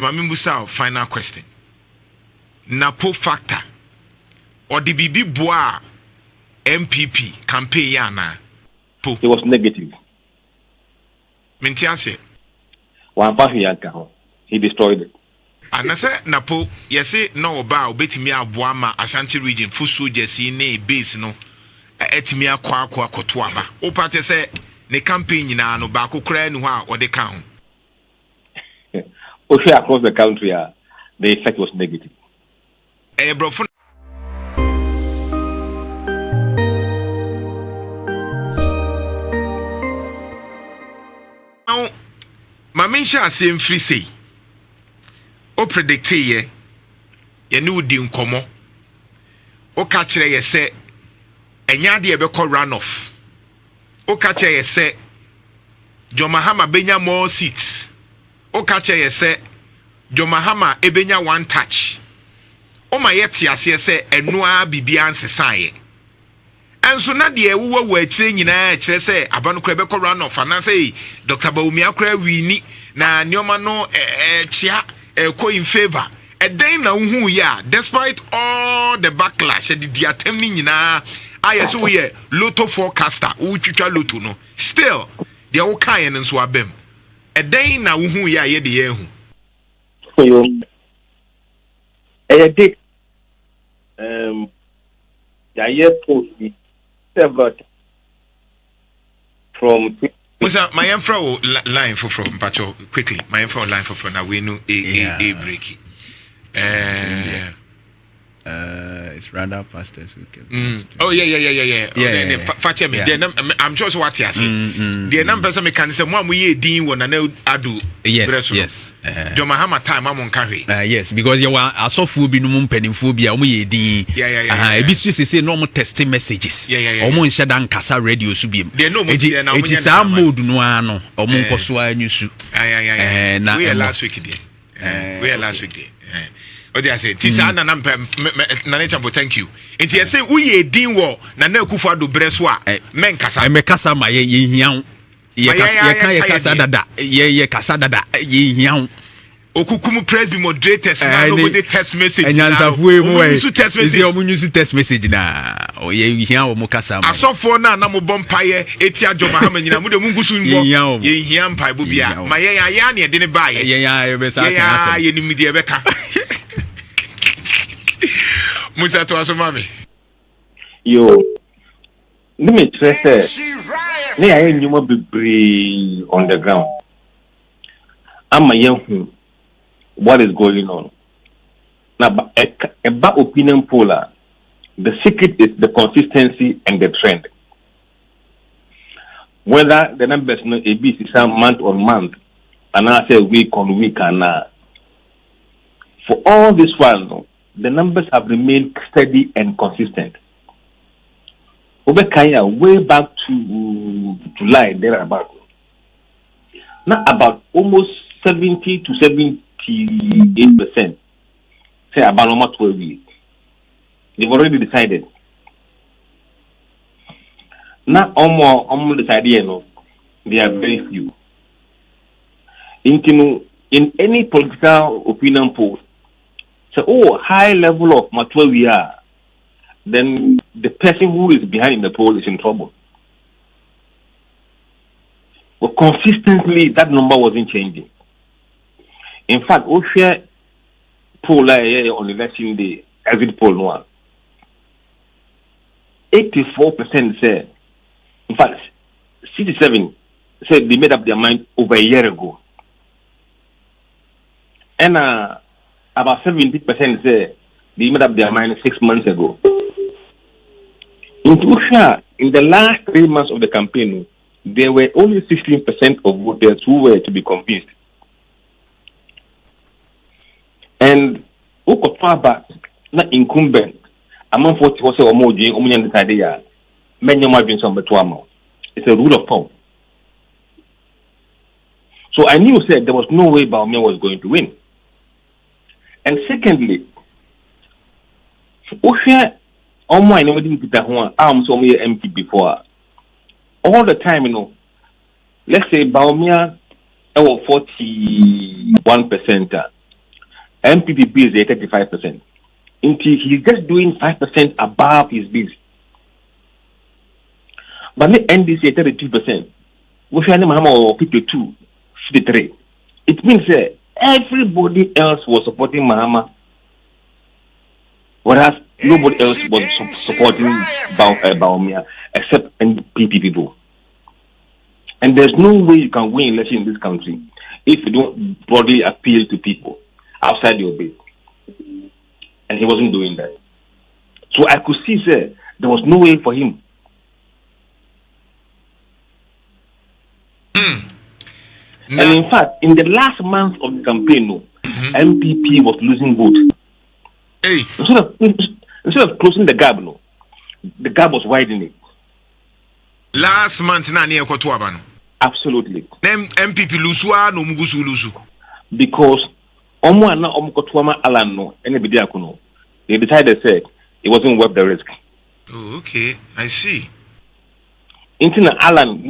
Mussa, final question. Napo factor or the BB Bois NPP campaign yana. It was negative. Mintiase. He destroyed it. And I said Napo, yes, no bow betimia Boama Ashanti region, Fusu Jesse ne base no etimia kwa kotwaba. Opate say ne campaign na no bako kra nu ha or the count. Across the country, the effect was negative. Brofun. Now, my mention same free say. O predict ye nu di nkomo. O catch ye say enya de ebeko run off. O catch ye say John Mahama benya more seats. O catch ye say John Mahama ebenya one touch. O ma yeti ase say enua bibia nsesaye. Enso na de ewuwa wa akire nyina akire say abanokra beko run off na say Dr. Bawumia akra wini na nioma no chia ko in favor. Den na hu ya despite all the backlash the attempt nyina ayeso we lotto forecaster wo twitwa lotto no still the wo kan en so abem den na hu ya ye de ye hu yo did the year post several from Mussa, my info line for from Pacho quickly. My info line for from now we know a breaky. It's rather past this weekend. Oh yeah. Fetch me. I'm sure what you say. The numbers of mechanism one we dean one and adu. Yes. John Mahama time I'm on carry. Yes, because you are a so full binum penning phobia. We dean. A bit say normal testing messages. Almost shadan kasa radio subim. They know it is our mood no ano. Omo koswa nyusu. We are last week there. What I say, Tisa na Nanchambo, thank you. And you say, we din war, Nana Kufa do Breswa, men Casa, Mekasa, my young, ye Casada, ye young. Okukumu press be moderators, nobody text message. And answer text message now. Oh, ye hear Mokasa. I saw for now, Namo Bompire, Etia John Mohammed, Yamuda Mungusun, ye yam pie bubia. My yani didn't buy it. Yeah, you need me, Rebecca. Mussa to aso mami. Yo. Let me stress me I nyuma bebre on the ground. I'm a young what is going on. Now about opinion poller, the secret is the consistency and the trend. Whether the numbers no ABC some month on month and I say week on week and for all this while the numbers have remained steady and consistent. Over Kenya, way back to July, thereabout. Now about almost 70 to 78%. Say about almost 12 weeks. They've already decided. Now almost decided, you know, there are very few. In any political opinion poll, so, high level of mature we are, then the person who is behind the poll is in trouble. But consistently, that number wasn't changing. In fact, Osha poll on election day, exit poll no 84% said, in fact, 67 said they made up their mind over a year ago. And about 70% say they made up their mind 6 months ago. In Tusha, in the last 3 months of the campaign, there were only 16% of voters who were to be convinced. And Okotwaba, not incumbent, among 40 or more, it's a rule of thumb. So I knew said there was no way Bawumia was going to win. And secondly, Osha Omo I never didn't put that one arms on me empty before. All the time, you know, let's say Bawumia 41%, NPP is 35%. He's just doing 5% above his base. But the NDC 32%. We shall name 52, 53. It means everybody else was supporting Mahama, whereas nobody else was supporting Bawumia except NPP people. And there's no way you can win election in this country if you don't broadly appeal to people outside your base. And he wasn't doing that. So I could see, there was no way for him. And in fact, in the last month of the campaign, MPP was losing votes. Hey. Instead of closing the gap, the gap was widening. Last month, absolutely. MPP lusu. Because they decided it wasn't worth the risk. Oh, okay, I see. Internet Alan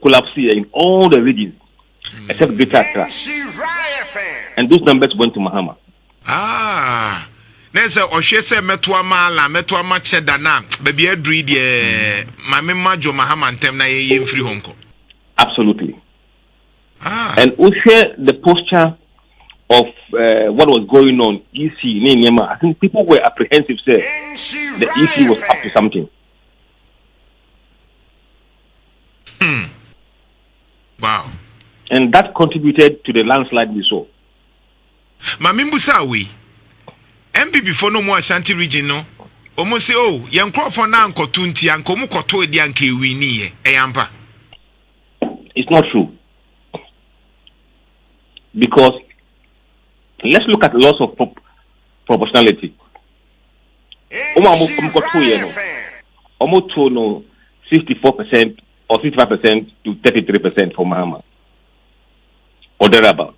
collapse in all the regions except Greater Accra. And those numbers went to Mahama. Ah. Nese ohwese metuama la metuama chedana baby adri de mama jo Mahama ntem na ye mfiri honko. Absolutely. Ah. And also the posture of what was going on EC Ninyema, I think people were apprehensive say the EC was up to something. Wow. And that contributed to the landslide we saw. Mamimbusa we MPP for no more Ashanti region no. Omo say oh yen crofo na ankoto nti ankomu koto edi anka ewini ye eyampa. It's not true. Because let's look at the loss of proportionality. Omo koto ye no. Omo to no 64% or 65% to 33% for Mahama. Or thereabout.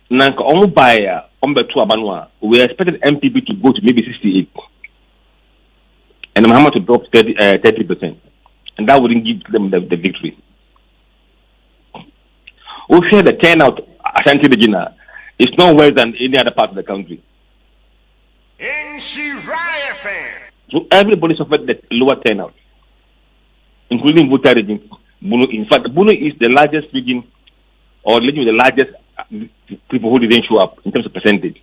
Nanka omo buyer to Abanwa, we expected MPP to go to maybe 68, and Mahama to drop 30%, and that wouldn't give them the victory. We share the turnout Ashanti Regina is not worse than any other part of the country. So everybody suffered the lower turnout, including voter region. In fact, Bunu is the largest region, or region with the largest people who didn't show up in terms of percentage.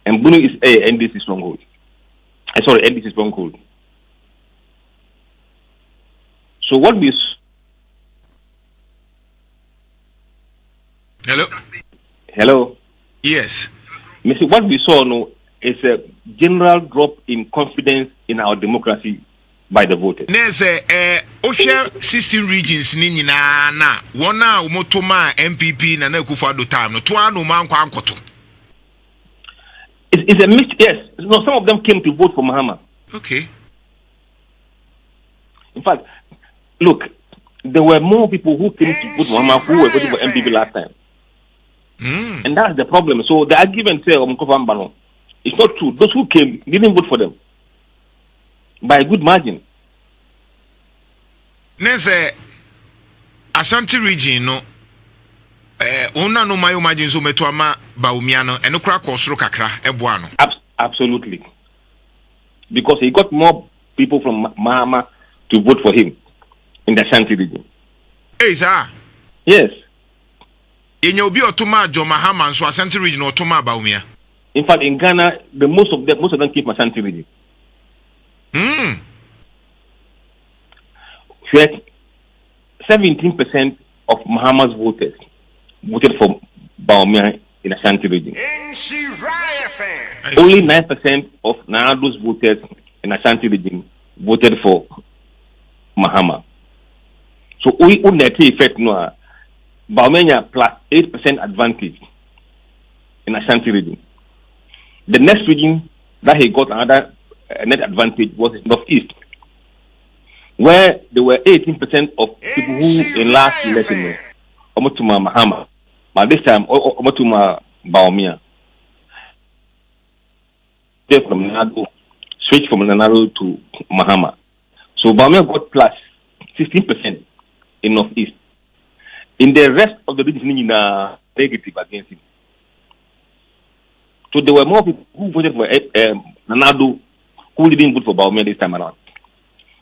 And Bunu is a NDC stronghold. NDC stronghold. So what we... Hello? Yes. What we saw now is a general drop in confidence in our democracy by the voters. Nese Osha 16 regions ni nyina na wona umotoma MPP na Akufo-Addo time no to anu man kwa ankoto. It's a mix, yes. No, some of them came to vote for Mahama. Okay. In fact, look, there were more people who came to vote for Mahama who were voting for MPP last time. And that's the problem. So the argument say it's not true. Those who came didn't vote for them by a good margin. Nese Ashanti region no una no mayo margin so meto ama Bawumia no eno kra kosoro kakra eboa no. Absolutely. Because he got more people from Mahama to vote for him in the Ashanti region. Hey sir. Yes. Yenye obi otoma jo Mahama so Ashanti region otoma Bawumia. In fact, in Ghana, most of them keep Ashanti region. 17% of Mahama's voters voted for Bawumia in Ashanti region. Only 9% of Nanado's voters in Ashanti region voted for Mahama. So we net effect no Bawumia plus 8% advantage in Ashanti region. The next region that he got another net advantage was in Northeast, where there were 18% of people who in last election Omotuma Mahama, but this time Omotuma Bawumia. They from Nanado, switch from Nanado to Mahama. So Bawumia got plus 16% in Northeast. In the rest of the region, negative against him. So there were more people who voted for Nanado who didn't vote for Bawumia this time around.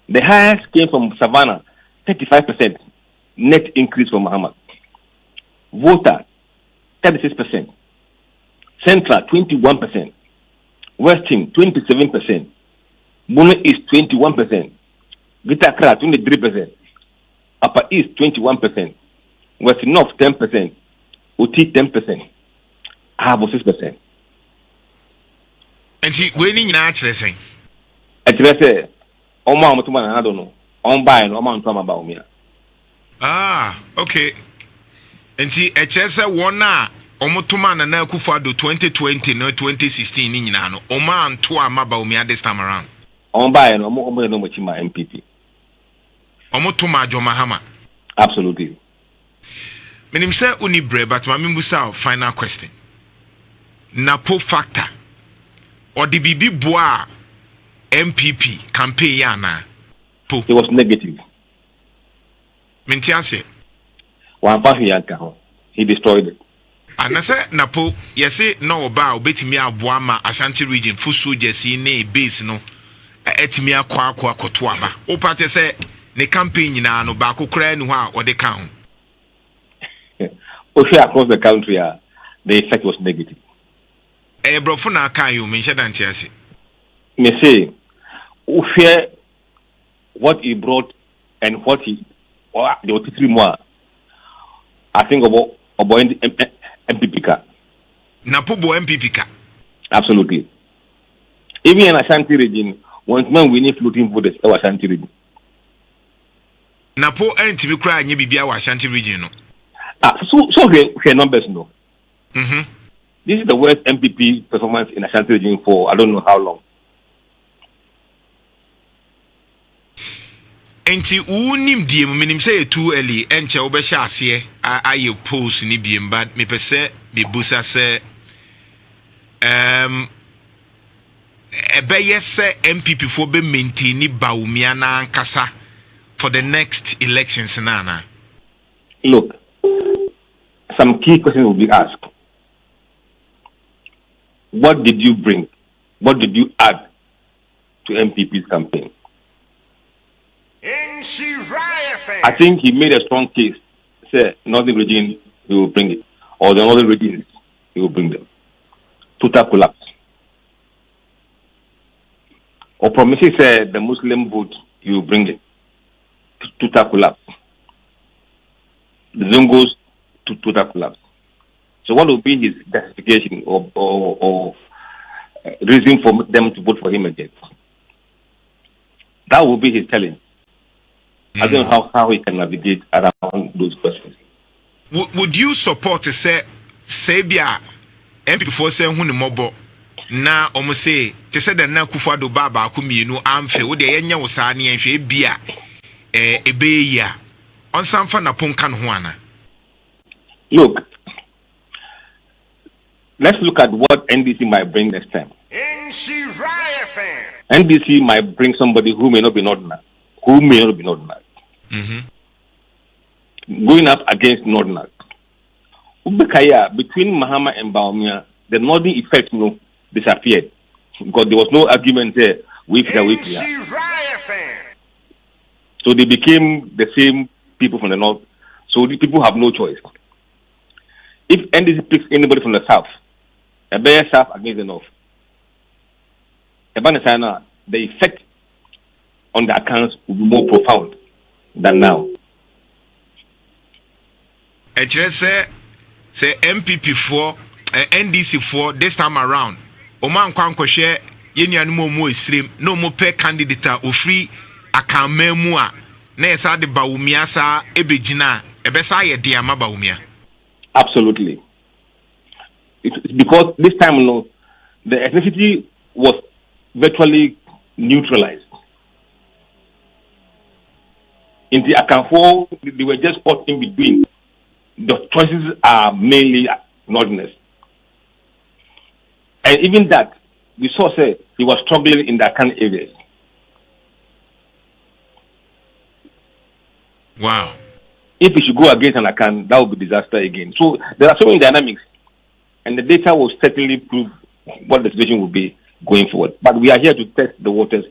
The highest came from Savannah, 35% net increase for Muhammad. Volta, 36%. Central, 21%. Western, 27%. Bono East, 21%. Greater Accra, 23%. Upper East, 21%. West North, 10%. Oti, 10%. Habo, 6%. And she winning naturally. At the Oma Mutuma, I don't know. On buying Oma Mutama Bawumia. Ah, okay. And she HSA Wana Omotuma and Nakufado 2020 no 2016 in Nano. Oma and Tuama Bawumia this time around. On buying Omo no Muchima NPP. Omotuma Jomahama. Absolutely. Menim say unibre, but my Mussa final question. Napo factor or the BB Bois MPP campaign yana. It was negative. Mintiase. He destroyed it. And I said Napo, yes, no about Betimia Boama, Ashanti region, Fusu Jesse, ne base no Etimia Kwa Kotuaba. O party say ne campaign na no Baku Krenua or the count. Across the country, the effect was negative. Brofuna can you mention Antiasi? Me say, Ufia, what he brought and what he, there were 3 more. I think about MPP ka. Napobo MPP ka. Absolutely. Even in Ashanti region, once man we need floating voters in Ashanti region. Napo enti bi kra anye bibia wa Ashanti region no. So here numbers no. Mhm. This is the worst MPP performance in Ashanti region for I don't know how long. Enti unim diem minim say too early enche obehya ase aye post ni biem bad me pese me busa se ebeye se MPP for be maintain Bawumia na ankasa for the next elections nana. Look, some key questions will be asked. What did you bring? What did you add to MPP's campaign? I think he made a strong case. Say, Northern region, he will bring it. Or the Northern regions, he will bring them. Total collapse. Or promises the Muslim vote, he will bring it. Total collapse. The Zongos to total collapse. So what will be his justification or reason for them to vote for him again? That will be his telling. I don't know how he can navigate around those questions. Would you support to say Sabia MP for saying Hunimobo na omose to say that na Kufado Baba Kumienu Amfe would the Enya Wasani and Fe Bia Ebeya on some fun upon Canjuana? Look, let's look at what NDC might bring next time. NDC might bring somebody who may not be Northern. Going up against Northern. Ubekaya, between Mahama and Bawumia, the Northern effect disappeared because there was no argument there with the So they became the same people from the North. So the people have no choice. If NDC picks anybody from the South, a better South against the North, the effect on the accounts will be more profound than now. Say MPP for NDC for this time around. Oman kwanko share yenya no mo stream no mo per candidate o free akamemua na esa de Bawumia sa ebegina ebesa ye de ama Bawumia. Absolutely. It's because this time the ethnicity was virtually neutralized. In the Akanfo, they were just caught in between. The choices are mainly Northerners. And even that, we saw he was struggling in the Akan areas. Wow. If he should go against an Akan, that would be disaster again. So there are so many dynamics. And the data will certainly prove what the situation will be going forward. But we are here to test the waters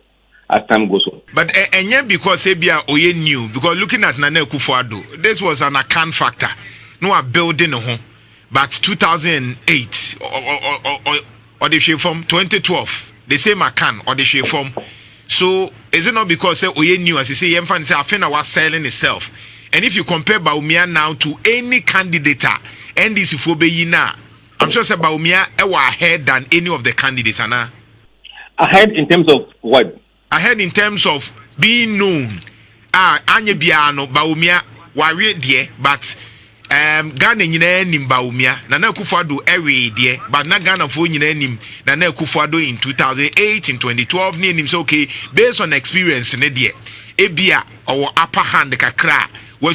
as time goes on. But and because Abia Oye knew, because looking at Nana Akufo-Addo, this was an account factor. No, a building a home. But 2008 or the shape from 2012, the same account or the shape from. So is it not because Oye knew, as you say, Afena was selling itself? And if you compare Bawumia now to any candidate, NDC for Beyina, I'm sure Bawumia are ahead than any of the candidates, Anna. Ahead in terms of what? Ahead in terms of being known. Anye Biano, Bawumia, Wari dear, but Ghana nim Bawumia, Nana Akufo-Addo every dear, but not Ghana for nim Nana Akufo-Addo in 2008, in 2012, name him so okay, based on experience in dear. Ebia or upper hand the kakra. Would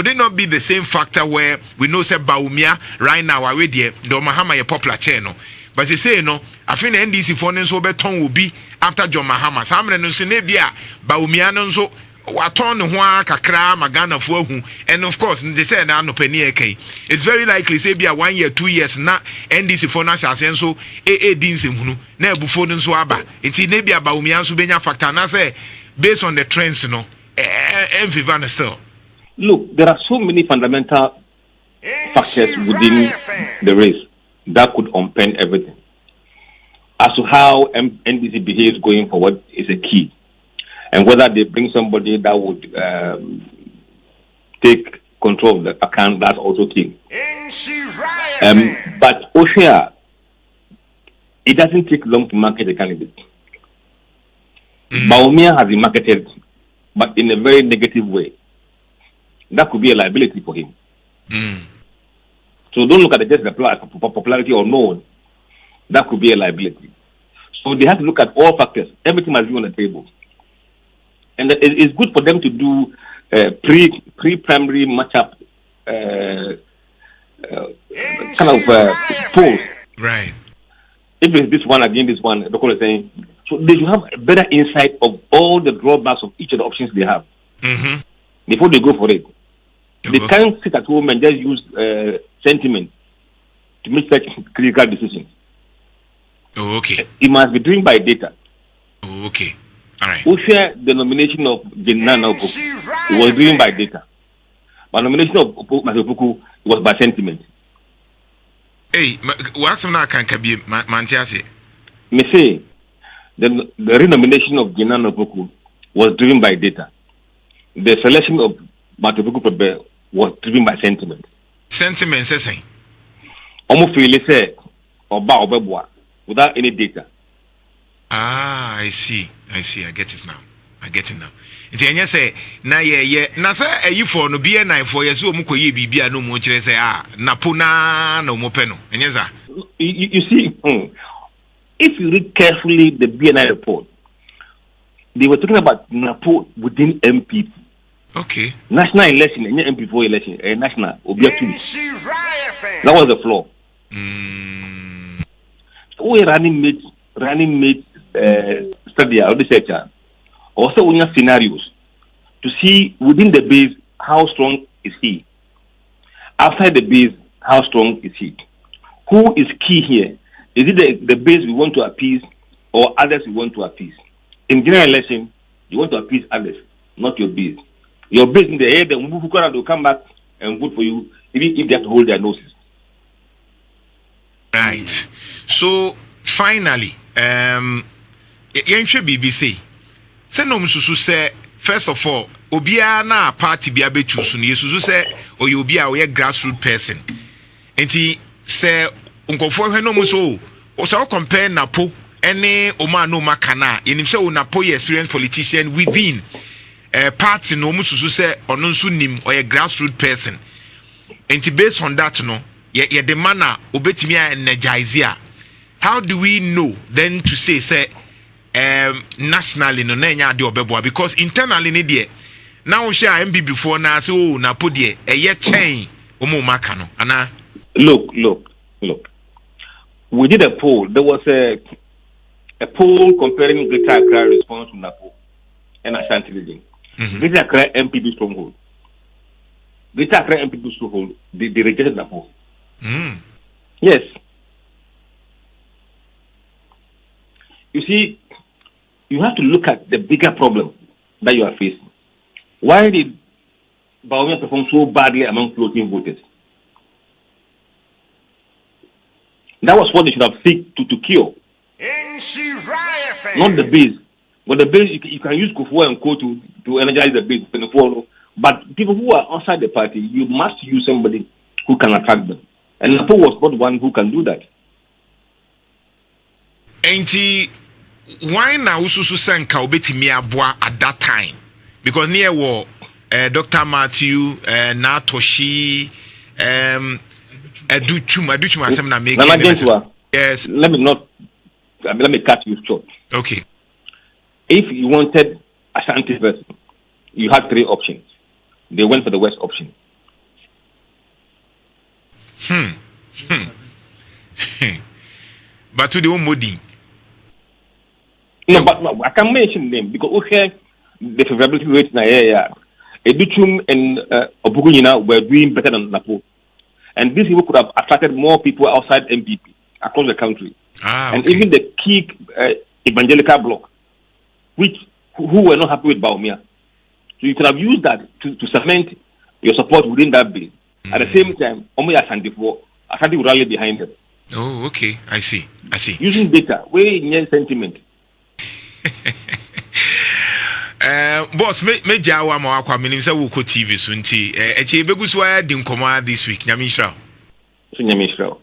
it not be the same factor where we know say Bawumia right now already the Mahama a popular channel? But they say no, I think NDC for so beton will be after John Mahama. Some no Senebia, Bawumia no so waton hwa kakra magana for who, and of course they say no penny. It's very likely say be 1 year, 2 years na NDC for na say so dinsim hunu na bufo no so aba. It's nebia Bawumia so benya factor na say based on the trends no. Look, there are so many fundamental factors within the race that could unpen everything. As to how NDC behaves going forward is a key. And whether they bring somebody that would take control of the account, that's also key. But Oshia, it doesn't take long to market a candidate. Bawumia has been marketed, but in a very negative way. That could be a liability for him. So don't look at just the popularity or known. That could be a liability. So they have to look at all factors. Everything must be on the table. And it's good for them to do pre-primary matchup polls. Right. If it's this one against this one, the call is saying, so they should have a better insight of all the drawbacks of each of the options they have before they go for it. They can't sit at home and just use sentiment to make such critical decisions. Oh, okay. It must be driven by data. Oh, okay. All right. The nomination of Jenana Opoku was driven by data. But nomination of Opoku was by sentiment. Hey, what's na can be Mantiase? Me say the renomination of Jenana Opoku was driven by data. The selection of Matopuku was driven by sentiment. Sentiment, say. Almost feel say or without any data. Ah, I see. I get it now. Nti enye say na ye na say you for no be na for ye so omukoye bibia no mu kire say na pona na omope no enye za. You see, if you read carefully the BNI report, they were talking about NAPO within MPP. Okay. National election, MP4 election, national objective. That was the flaw. So we running mate study or researcher. Also, we have scenarios to see within the base how strong is he. Outside the base, how strong is he? Who is key here? Is it the base we want to appease or others we want to appease? In general election, you want to appease others, not your base. Your base in the head, the Mbufukwara will come back and vote for you, even if they have to hold their noses. Right. So, finally, BBC. Say no mususu say first of all obia na party bia betu so ne yesusu say oyobia we grassroots person enti say unkofo hwe no muso o say compare napo ene oma no makana yenim say napo ye experienced politician within party no mususu say ono nso nim or grassroots person enti based on that no ye the manner obetimi energize ya. How do we know then to say nationally no nya de obeboa because internally ne de now share MB before na say oh na po de eye chain omo maka no ana. Look, we did a poll. There was a poll comparing Greater Accra response to Napo and Ashanti region. Greater Accra MPP stronghold. Greater Accra MPP stronghold, they rejected Napo. Yes. you see, you have to look at the bigger problem that you are facing. Why did Bawumia perform so badly among floating voters? That was what they should have seek to cure. Not the base. But the base, you can use Kufuor and Co to energize the base. But people who are outside the party, you must use somebody who can attract them. And Napo was not one who can do that. And why now Ususu Senka obetimi aboa at that time? Because near war, Dr. Matthew, Natoshi, yes. Let me cut you short. Okay. If you wanted Ashanti person, you had 3 options. They went for the worst option. But to the Modi. No, but I can mention them because okay, the favorability rate in the area, Educhum and Obugunina were doing better than Napo. And these people could have attracted more people outside NPP across the country. Okay. And even the key evangelical bloc, who were not happy with Bawumia. So you could have used that to cement your support within that base. At the same time, Ashanti would rally behind them. Oh, okay. I see. Using data, way in sentiment. Boss, me jawa ma akwa minim se wo ko TV so nti e che beguso ya di nkoma this week nyame hira. So nyame hira.